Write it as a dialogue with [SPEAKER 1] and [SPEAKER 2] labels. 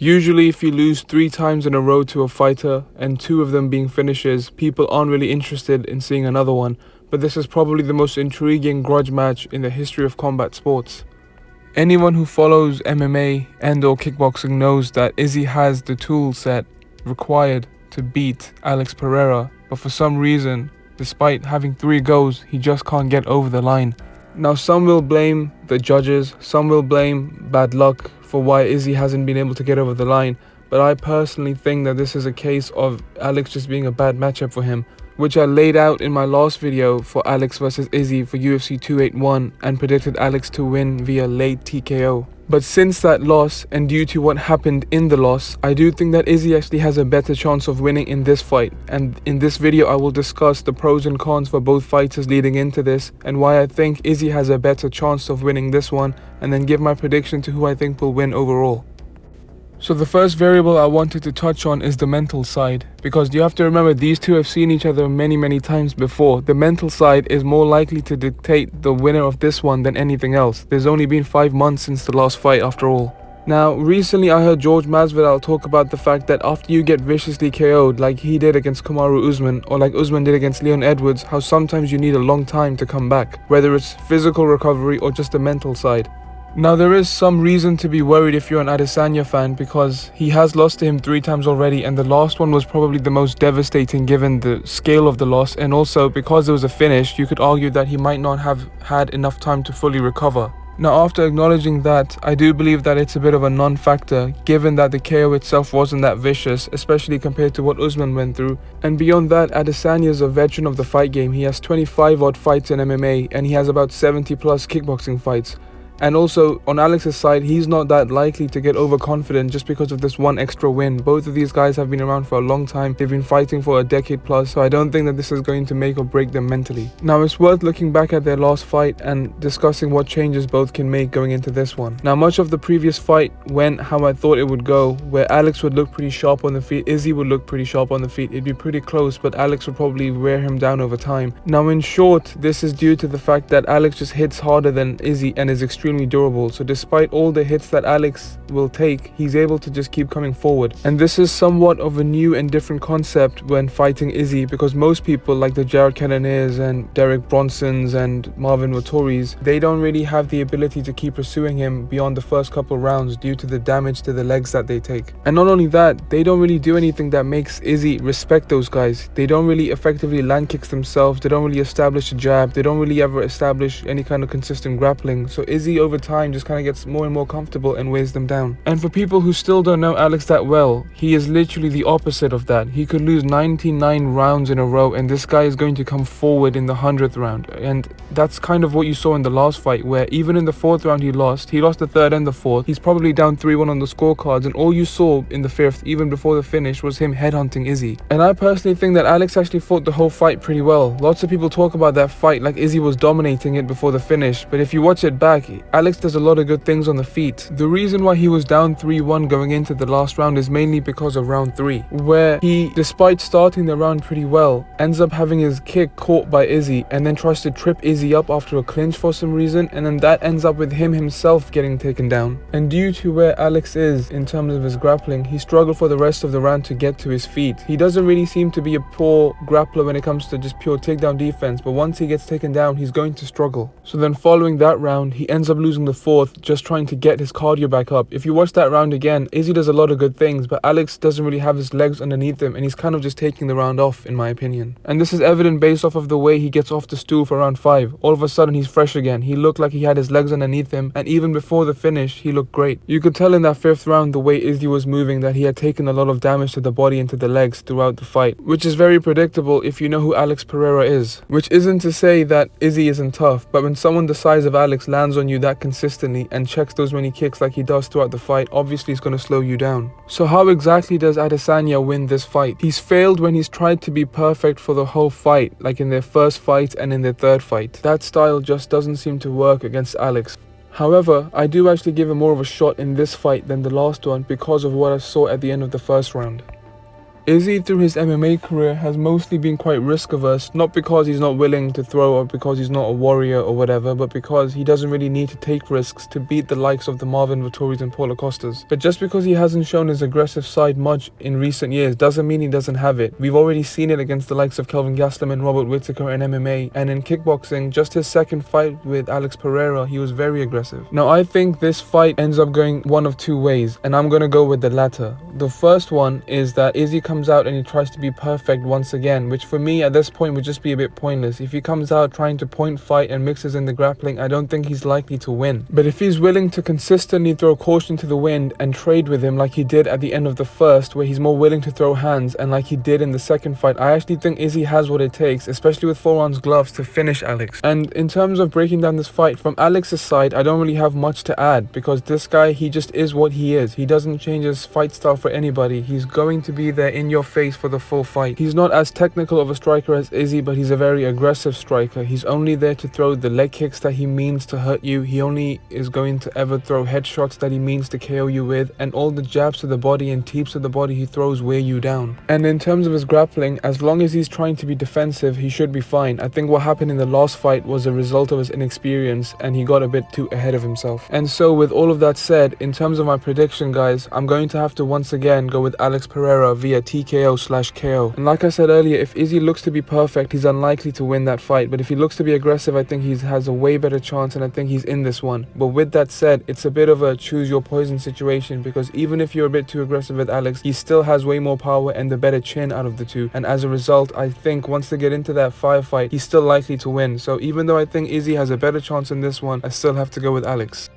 [SPEAKER 1] Usually if you lose 3 times in a row to a fighter, and 2 of them being finishes, people aren't really interested in seeing another one, but this is probably the most intriguing grudge match in the history of combat sports. Anyone who follows MMA and or kickboxing knows that Izzy has the tool set required to beat Alex Pereira, but for some reason, despite having 3 goes, he just can't get over the line. Now some will blame the judges, some will blame bad luck for why Izzy hasn't been able to get over the line, but I personally think that this is a case of Alex just being a bad matchup for him, which I laid out in my last video for Alex vs Izzy for UFC 281 and predicted Alex to win via late TKO. But since that loss, and due to what happened in the loss, I do think that Izzy actually has a better chance of winning in this fight. And in this video I will discuss the pros and cons for both fighters leading into this, and why I think Izzy has a better chance of winning this one, and then give my prediction to who I think will win overall. So the first variable I wanted to touch on is the mental side, because you have to remember these two have seen each other many times before. The mental side is more likely to dictate the winner of this one than anything else. There's only been 5 months since the last fight after all. Now recently I heard George Masvidal talk about the fact that after you get viciously KO'd like he did against Kamaru Usman, or like Usman did against Leon Edwards, how sometimes you need a long time to come back, whether it's physical recovery or just the mental side. Now there is some reason to be worried if you're an Adesanya fan, because he has lost to him 3 times already, and the last one was probably the most devastating given the scale of the loss, and also because it was a finish, you could argue that he might not have had enough time to fully recover. Now after acknowledging that, I do believe that it's a bit of a non-factor, given that the KO itself wasn't that vicious, especially compared to what Usman went through. And beyond that, Adesanya is a veteran of the fight game. He has 25 odd fights in MMA, and he has about 70 plus kickboxing fights. And also, on Alex's side, he's not that likely to get overconfident just because of this one extra win. Both of these guys have been around for a long time. They've been fighting for a decade plus, so I don't think that this is going to make or break them mentally. Now, it's worth looking back at their last fight and discussing what changes both can make going into this one. Now, much of the previous fight went how I thought it would go, where Alex would look pretty sharp on the feet, Izzy would look pretty sharp on the feet. It'd be pretty close, but Alex would probably wear him down over time. Now, in short, this is due to the fact that Alex just hits harder than Izzy and is extremely durable, so despite all the hits that Alex will take, he's able to just keep coming forward. And this is somewhat of a new and different concept when fighting Izzy, because most people like the Jared Cannoniers and Derek Bronsons and Marvin Vettori's, they don't really have the ability to keep pursuing him beyond the first couple rounds due to the damage to the legs that they take. And not only that, they don't really do anything that makes Izzy respect those guys. They don't really effectively land kicks themselves, they don't really establish a jab, they don't really ever establish any kind of consistent grappling. So Izzy over time just kind of gets more and more comfortable and weighs them down. And for people who still don't know Alex that well, he is literally the opposite of that. He could lose 99 rounds in a row, and this guy is going to come forward in the 100th round. And that's kind of what you saw in the last fight, where even in the 4th round he lost the 3rd and the 4th. He's probably down 3-1 on the scorecards, and all you saw in the 5th, even before the finish, was him headhunting Izzy. And I personally think that Alex actually fought the whole fight pretty well. Lots of people talk about that fight like Izzy was dominating it before the finish, but if you watch it back, Alex does a lot of good things on the feet. The reason why he was down 3-1 going into the last round is mainly because of round 3, where he, despite starting the round pretty well, ends up having his kick caught by Izzy and then tries to trip Izzy up after a clinch for some reason, and then that ends up with him himself getting taken down. And due to where Alex is in terms of his grappling, he struggled for the rest of the round to get to his feet. He doesn't really seem to be a poor grappler when it comes to just pure takedown defense, but once he gets taken down, he's going to struggle. So then following that round, he ends up losing the 4th, just trying to get his cardio back up. If you watch that round again, Izzy does a lot of good things, but Alex doesn't really have his legs underneath him, and he's kind of just taking the round off, in my opinion. And this is evident based off of the way he gets off the stool for round 5. All of a sudden he's fresh again. He looked like he had his legs underneath him, and even before the finish he looked great. You could tell in that 5th round, the way Izzy was moving, that he had taken a lot of damage to the body and to the legs throughout the fight, which is very predictable if you know who Alex Pereira is. Which isn't to say that Izzy isn't tough, but when someone the size of Alex lands on you that consistently and checks those many kicks like he does throughout the fight, obviously it's going to slow you down. So how exactly does Adesanya win this fight? He's failed when he's tried to be perfect for the whole fight, like in their first fight and in their 3rd fight. That style just doesn't seem to work against Alex. However, I do actually give him more of a shot in this fight than the last one because of what I saw at the end of the 1st round. Izzy through his MMA career has mostly been quite risk averse, not because he's not willing to throw or because he's not a warrior or whatever, but because he doesn't really need to take risks to beat the likes of the Marvin Vettoris and Paulo Costas. But just because he hasn't shown his aggressive side much in recent years doesn't mean he doesn't have it. We've already seen it against the likes of Kelvin Gastelum and Robert Whittaker in MMA, and in kickboxing, just his second fight with Alex Pereira, he was very aggressive. Now I think this fight ends up going one of two ways, and I'm gonna go with the latter. The first one is that Izzy comes out and he tries to be perfect once again, which for me at this point would just be a bit pointless. If he comes out trying to point fight and mixes in the grappling, I don't think he's likely to win. But if he's willing to consistently throw caution to the wind and trade with him like he did at the end of the first, where he's more willing to throw hands, and like he did in the second fight, I actually think Izzy has what it takes, especially with 4-ounce gloves, to finish Alex. And in terms of breaking down this fight, from Alex's side, I don't really have much to add, because this guy, he just is what he is. He doesn't change his fight style for anybody. He's going to be there in your face for the full fight. He's not as technical of a striker as Izzy, but he's a very aggressive striker. He's only there to throw the leg kicks that he means to hurt you. He only is going to ever throw headshots that he means to KO you with, and all the jabs to the body and teeps to the body he throws wear you down. And in terms of his grappling, as long as he's trying to be defensive, he should be fine. I think what happened in the last fight was a result of his inexperience, and he got a bit too ahead of himself. And so with all of that said, in terms of my prediction, guys, I'm going to have to once again go with Alex Pereira via TKO/KO. And like I said earlier, if Izzy looks to be perfect, he's unlikely to win that fight. But if he looks to be aggressive, I think he has a way better chance, and I think he's in this one. But with that said, it's a bit of a choose your poison situation, because even if you're a bit too aggressive with Alex, he still has way more power and the better chin out of the two. And as a result, I think once they get into that firefight, he's still likely to win. So even though I think Izzy has a better chance in this one, I still have to go with Alex.